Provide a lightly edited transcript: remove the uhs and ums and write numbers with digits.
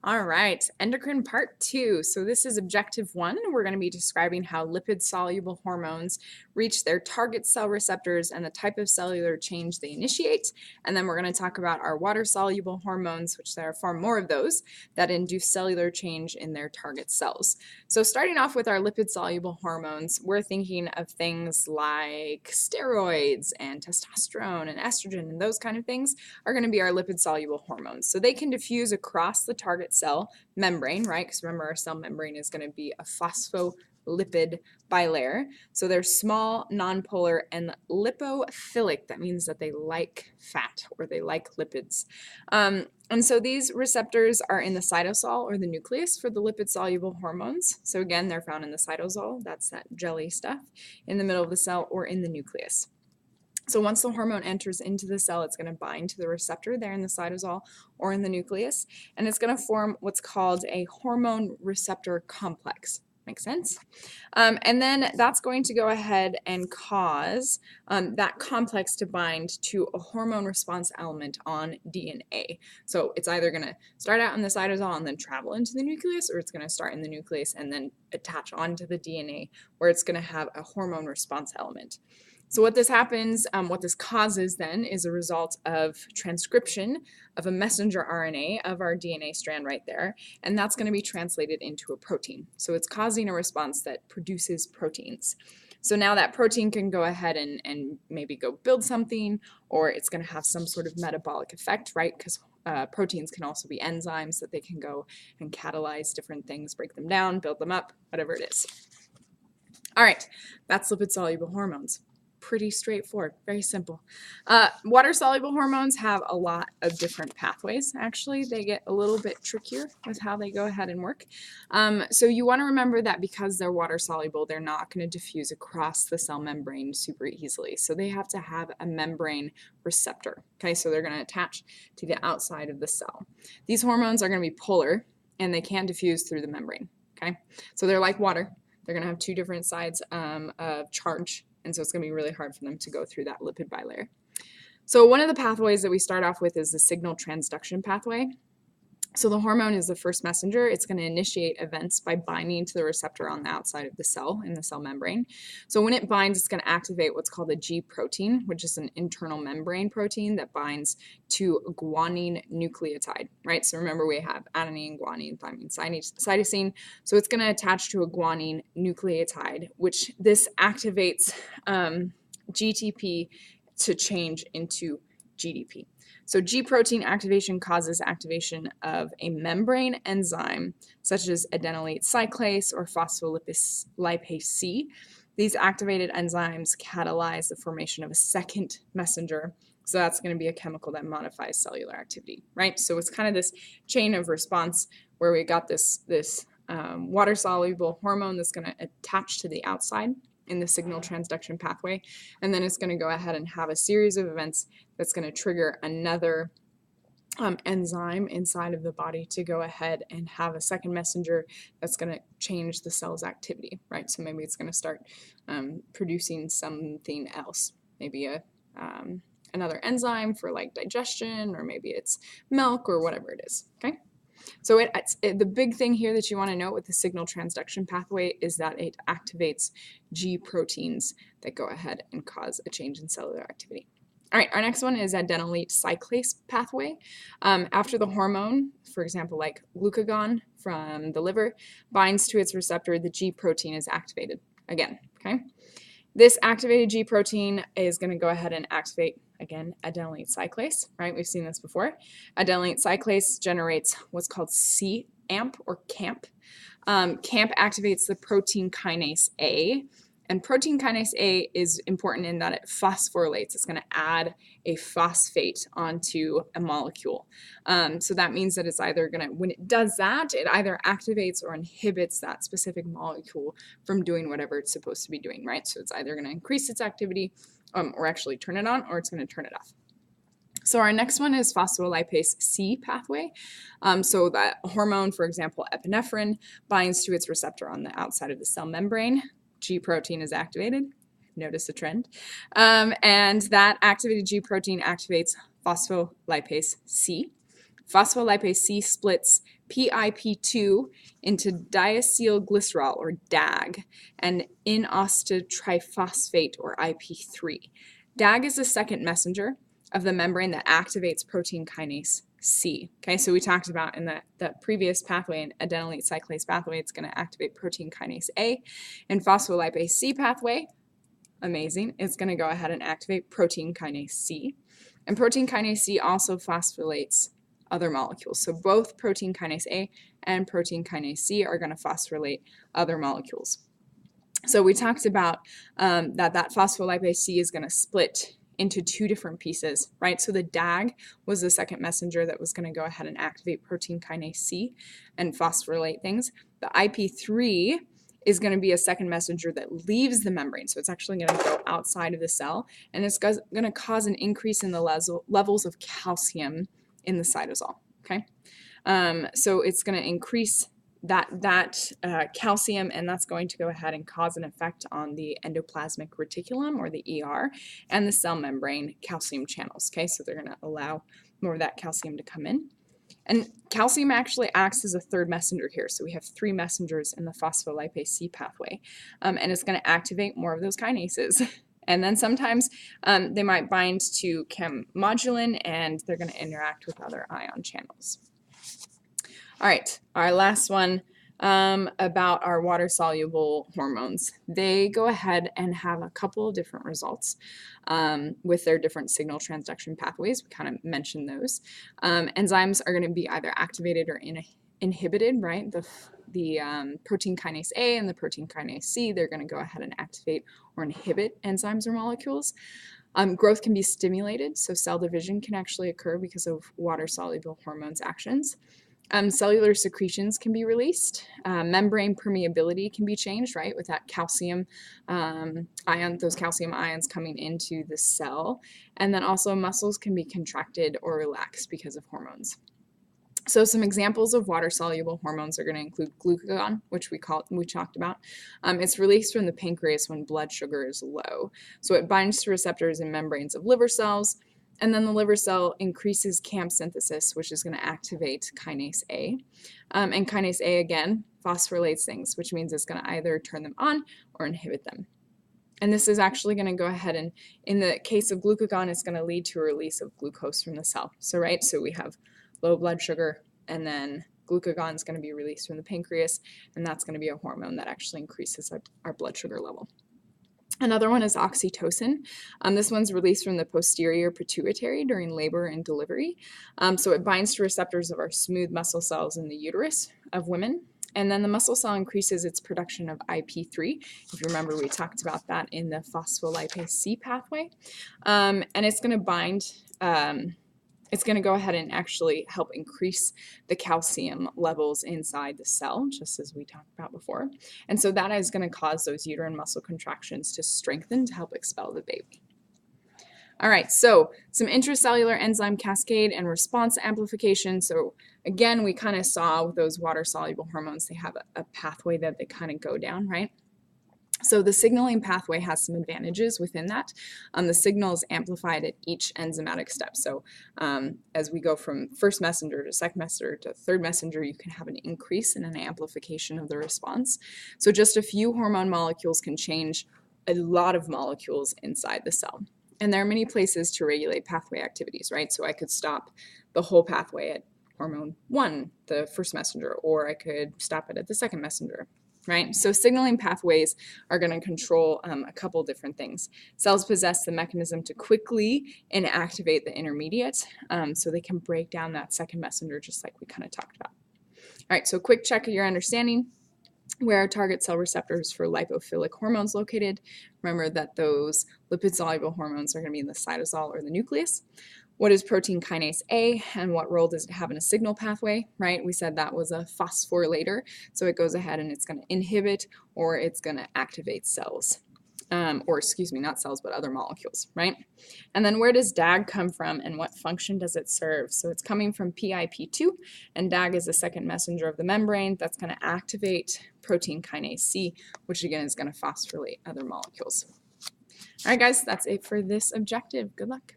All right, endocrine part 2. So this is objective 1. We're going to be describing how lipid-soluble hormones reach their target cell receptors and the type of cellular change they initiate. And then we're going to talk about our water-soluble hormones, which there are far more of those, that induce cellular change in their target cells. So starting off with our lipid-soluble hormones, we're thinking of things like steroids and testosterone and estrogen, and those kind of things are going to be our lipid-soluble hormones. So they can diffuse across the target cell membrane, right? Because remember, our cell membrane is going to be a phospholipid bilayer. So they're small, nonpolar, and lipophilic. That means that they like fat or they like lipids. And so these receptors are in the cytosol or the nucleus for the lipid-soluble hormones. So again, they're found in the cytosol, that's that jelly stuff, in the middle of the cell or in the nucleus. So once the hormone enters into the cell, it's going to bind to the receptor there in the cytosol or in the nucleus, and it's going to form what's called a hormone receptor complex. Makes sense? And then that's going to go ahead and cause that complex to bind to a hormone response element on DNA. So it's either going to start out in the cytosol and then travel into the nucleus, or it's going to start in the nucleus and then attach onto the DNA, where it's going to have a hormone response element. So what this happens, what this causes then is a result of transcription of a messenger RNA of our DNA strand right there, and that's going to be translated into a protein. So it's causing a response that produces proteins. So now that protein can go ahead and maybe go build something, or it's going to have some sort of metabolic effect, right? Because proteins can also be enzymes that they can go and catalyze different things, break them down, build them up, whatever it is. All right, that's lipid-soluble hormones. Pretty straightforward, very simple. Water-soluble hormones have a lot of different pathways. Actually, they get a little bit trickier with how they go ahead and work. So you want to remember that because they're water-soluble, they're not going to diffuse across the cell membrane super easily. So they have to have a membrane receptor. Okay, so they're going to attach to the outside of the cell. These hormones are going to be polar, and they can't diffuse through the membrane. Okay, so they're like water. They're going to have two different sides of charge. And so it's going to be really hard for them to go through that lipid bilayer. So one of the pathways that we start off with is the signal transduction pathway. So the hormone is the first messenger. It's going to initiate events by binding to the receptor on the outside of the cell, in the cell membrane. So when it binds, it's going to activate what's called a G protein, which is an internal membrane protein that binds to a guanine nucleotide, right? So remember, we have adenine, guanine, thymine, cytosine. So it's going to attach to a guanine nucleotide, which this activates GTP to change into GDP. So G protein activation causes activation of a membrane enzyme such as adenylate cyclase or phospholipase C. These activated enzymes catalyze the formation of a second messenger. So that's going to be a chemical that modifies cellular activity, right? So it's kind of this chain of response where we got this water-soluble hormone that's going to attach to the outside in the signal transduction pathway, and then it's going to go ahead and have a series of events that's going to trigger another enzyme inside of the body to go ahead and have a second messenger that's going to change the cell's activity, right? So maybe it's going to start producing something else, maybe another enzyme for like digestion, or maybe it's milk or whatever it is, okay? So the big thing here that you want to note with the signal transduction pathway is that it activates G proteins that go ahead and cause a change in cellular activity. All right, our next one is adenylate cyclase pathway. After the hormone, for example, like glucagon from the liver, binds to its receptor, the G protein is activated again, okay? This activated G protein is going to go ahead and activate, again, adenylate cyclase, right? We've seen this before. Adenylate cyclase generates what's called CAMP or CAMP. CAMP activates the protein kinase A, and protein kinase A is important in that it phosphorylates. It's going to add a phosphate onto a molecule. So that means that it's either going to, when it does that, it either activates or inhibits that specific molecule from doing whatever it's supposed to be doing, right? So it's either going to increase its activity or actually turn it on, or it's going to turn it off. So our next one is phospholipase C pathway. So that hormone, for example, epinephrine, binds to its receptor on the outside of the cell membrane. G protein is activated. Notice a trend. And that activated G protein activates phospholipase C. Phospholipase C splits PIP2 into diacylglycerol, or DAG, and inositotriphosphate, or IP3. DAG is the second messenger of the membrane that activates protein kinase C. Okay, so we talked about in the previous pathway, in adenylate cyclase pathway, it's going to activate protein kinase A. And phospholipase C pathway, amazing, it's going to go ahead and activate protein kinase C. And protein kinase C also phosphorylates other molecules. So both protein kinase A and protein kinase C are going to phosphorylate other molecules. So we talked about that phospholipase C is going to split into two different pieces, right? So the DAG was the second messenger that was going to go ahead and activate protein kinase C and phosphorylate things. The IP3 is going to be a second messenger that leaves the membrane. So it's actually going to go outside of the cell, and it's going to cause an increase in the levels of calcium in the cytosol, okay? So it's going to increase that calcium, and that's going to go ahead and cause an effect on the endoplasmic reticulum, or the ER, and the cell membrane calcium channels, okay? So they're going to allow more of that calcium to come in. And calcium actually acts as a third messenger here. So we have three messengers in the phospholipase C pathway, and it's going to activate more of those kinases. And then sometimes they might bind to chemomodulin, and they're going to interact with other ion channels. All right, our last one about our water-soluble hormones. They go ahead and have a couple of different results with their different signal transduction pathways. We kind of mentioned those. Enzymes are going to be either activated or inhibited, right? The protein kinase A and the protein kinase C, they're going to go ahead and activate or inhibit enzymes or molecules. Growth can be stimulated, so cell division can actually occur because of water-soluble hormones' actions. Cellular secretions can be released. Membrane permeability can be changed, right, with that calcium those calcium ions coming into the cell. And then also muscles can be contracted or relaxed because of hormones. So some examples of water-soluble hormones are going to include glucagon, which we talked about. It's released from the pancreas when blood sugar is low. So it binds to receptors in membranes of liver cells. And then the liver cell increases CAM synthesis, which is going to activate kinase A. And kinase A, again, phosphorylates things, which means it's going to either turn them on or inhibit them. And this is actually going to go ahead and, in the case of glucagon, it's going to lead to a release of glucose from the cell. So, right, so we have low blood sugar, and then glucagon is going to be released from the pancreas, and that's going to be a hormone that actually increases our blood sugar level. Another one is oxytocin. This one's released from the posterior pituitary during labor and delivery. So it binds to receptors of our smooth muscle cells in the uterus of women. And then the muscle cell increases its production of IP3. If you remember, we talked about that in the phospholipase C pathway. And it's going to bind, it's going to go ahead and actually help increase the calcium levels inside the cell, just as we talked about before. And so that is going to cause those uterine muscle contractions to strengthen to help expel the baby. All right, so some intracellular enzyme cascade and response amplification. So again, we kind of saw with those water-soluble hormones, they have a pathway that they kind of go down, right? So the signaling pathway has some advantages within that. The signal is amplified at each enzymatic step. So as we go from first messenger to second messenger to third messenger, you can have an increase in an amplification of the response. So just a few hormone molecules can change a lot of molecules inside the cell. And there are many places to regulate pathway activities, right? So I could stop the whole pathway at hormone 1, the first messenger, or I could stop it at the second messenger. Right? So signaling pathways are going to control a couple different things. Cells possess the mechanism to quickly inactivate the intermediate, so they can break down that second messenger, just like we kind of talked about. All right, so quick check of your understanding. Where are target cell receptors for lipophilic hormones located? Remember that those lipid-soluble hormones are going to be in the cytosol or the nucleus. What is protein kinase A, and what role does it have in a signal pathway, right? We said that was a phosphorylator, so it goes ahead and it's going to inhibit or it's going to activate cells. Or excuse me, not cells, but other molecules, right? And then where does DAG come from and what function does it serve? So it's coming from PIP2, and DAG is the second messenger of the membrane that's going to activate protein kinase C, which again is going to phosphorylate other molecules. All right, guys, that's it for this objective. Good luck.